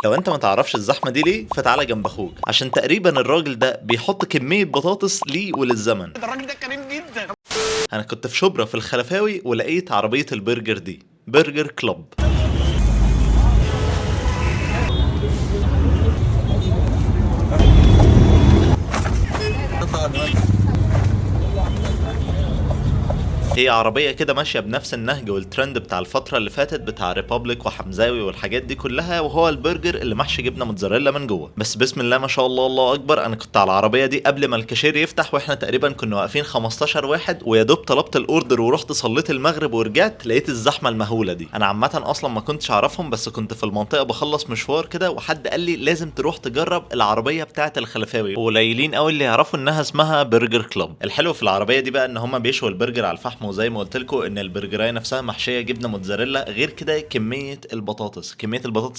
لو انت ما تعرفش الزحمه دي ليه فتعالى جنب اخوك، عشان تقريبا الراجل ده بيحط كميه بطاطس ليه وللزمن. الراجل ده كريم جدا. انا كنت في شبرا في الخلفاوي ولقيت عربيه البرجر دي، برجر كلوب. هي عربية كده ماشية بنفس النهج والترند بتاع الفترة اللي فاتت بتاع ريبابليك وحمزاوي والحاجات دي كلها، وهو البرجر اللي محشي جبنة موتزاريلا من جوه. بس بسم الله ما شاء الله الله اكبر، انا كنت على العربية دي قبل ما الكاشير يفتح، واحنا تقريبا كنا واقفين 15 واحد، ويا دوب طلبت الاوردر ورحت صليت المغرب ورجعت لقيت الزحمة المهولة دي. انا عامة اصلا ما كنتش اعرفهم، بس كنت في المنطقة بخلص مشوار كده وحد قال لي لازم تروح تجرب العربية بتاعة الخلفاوي، وقليلين قوي اللي يعرفوا انها اسمها برجر كلوب. الحلو في العربية دي بقى ان هم بيشوا البرجر على الفحم، وزي ما قلت لكم ان البرجرايه نفسها محشيه جبنه موتزاريلا. غير كده كميه البطاطس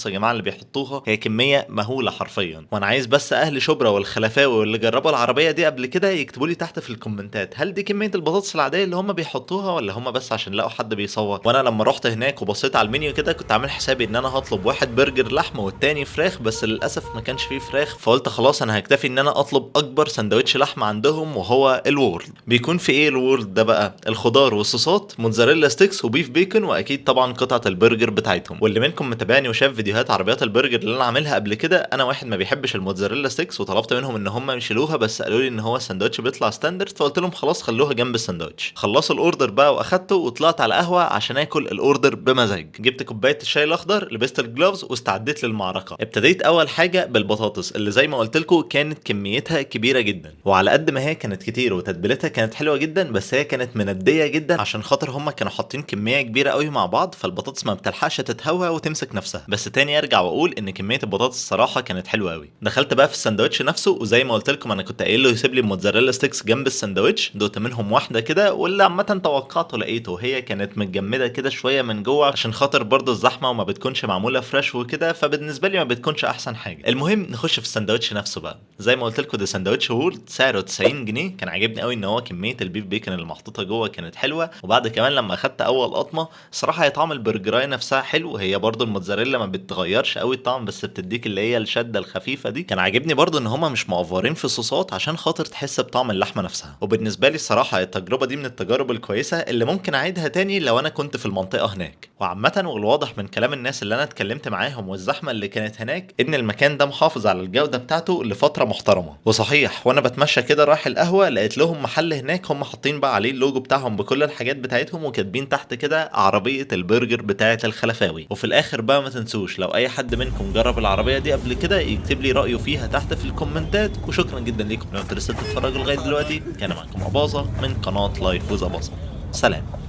يا جماعه اللي بيحطوها هي كميه مهوله حرفيا. وانا عايز بس اهل شبرا والخلفاوي واللي جربوا العربيه دي قبل كده يكتبوا لي تحت في الكومنتات، هل دي كميه البطاطس العاديه اللي هم بيحطوها، ولا هم بس عشان لقوا حد بيصور؟ وانا لما رحت هناك وبصيت على المنيو كده كنت عامل حسابي ان انا هطلب واحد برجر لحمه والتاني فراخ، بس للاسف ما كانش فيه فراخ، فقلت خلاص انا هكتفي ان انا اطلب اكبر سندوتش لحمه عندهم وهو الورد. بيكون في ايه الورد ده بقى؟ الخضار والصوصات، موتزاريلا ستيكس وبيف بيكن، واكيد طبعا قطعه البرجر بتاعتهم. واللي منكم متابعني وشاف فيديوهات عربيات البرجر اللي انا عاملها قبل كده، انا واحد ما بيحبش الموتزاريلا ستيكس وطلبت منهم ان هم يشيلوها، بس قالوا لي ان هو الساندوتش بيطلع ستاندرد، فقلت لهم خلاص خلوها جنب الساندوتش. خلصوا الاوردر بقى واخدته وطلعت على قهوه عشان اكل الاوردر بمزاج. جبت كوبايه الشاي الاخضر، لبست الجلوفز واستعديت للمعركه. ابتديت اول حاجه بالبطاطس اللي زي ما قلت لكم كانت كميتها كبيره جدا، وعلى قد ما هي كانت كتير وتتبيلتها كانت حلوه جدا، بس هي كانت منديه جدا عشان خاطر هم كانوا حاطين كميه كبيره قوي مع بعض، فالبطاطس ما بتلحقش تتهوى وتمسك نفسها. بس تاني ارجع واقول ان كميه البطاطس الصراحه كانت حلوه قوي. دخلت بقى في الساندوتش نفسه، وزي ما قلت لكم انا كنت قايل له يسيب لي الموتزاريلا ستيكس جنب الساندوتش. دوت منهم واحده كده، واللي عامه توقعته لقيته، هي كانت متجمده كده شويه من جوه عشان خاطر برضه الزحمه وما بتكونش معموله فريش وكده، فبالنسبه لي ما بتكونش احسن حاجه. المهم نخش في الساندوتش نفسه بقى. زي ما قلت لكم ده ساندوتش وورد سعره 90 جنيه. كان عاجبني قوي ان هو كميه البيف بيكن اللي محطوطه جوه كانت حلوه، وبعد كمان لما اخدت اول قطمه صراحه هي طعم البرجرايه نفسها حلو. هي برضو الموتزاريلا ما بتغيرش قوي الطعم، بس بتديك اللي هي الشده الخفيفه دي. كان عاجبني برضو ان هما مش معفرين في الصوصات عشان خاطر تحس بطعم اللحمه نفسها. وبالنسبه لي الصراحه التجربه دي من التجارب الكويسه اللي ممكن اعيدها تاني لو انا كنت في المنطقه هناك. وعامه والواضح من كلام الناس اللي انا اتكلمت معاهم والزحمه اللي كانت هناك ان المكان ده محافظ على الجوده بتاعته لفتره محترمه. وصحيح وانا بتمشى كده رايح القهوه لقيت لهم محل هناك هم حاطين بقى عليه اللوجو بتاعهم بكل الحاجات بتاعتهم، وكاتبين تحت كده عربيه البرجر بتاعه الخلفاوي. وفي الاخر بقى ما تنسوش لو اي حد منكم جرب العربيه دي قبل كده يكتب لي رايه فيها تحت في الكومنتات. وشكرا جدا ليكم لو انتوا لسه بتتفرجوا لغايه دلوقتي. كان معكم اباظه من قناه لايف ويز اباظه. سلام.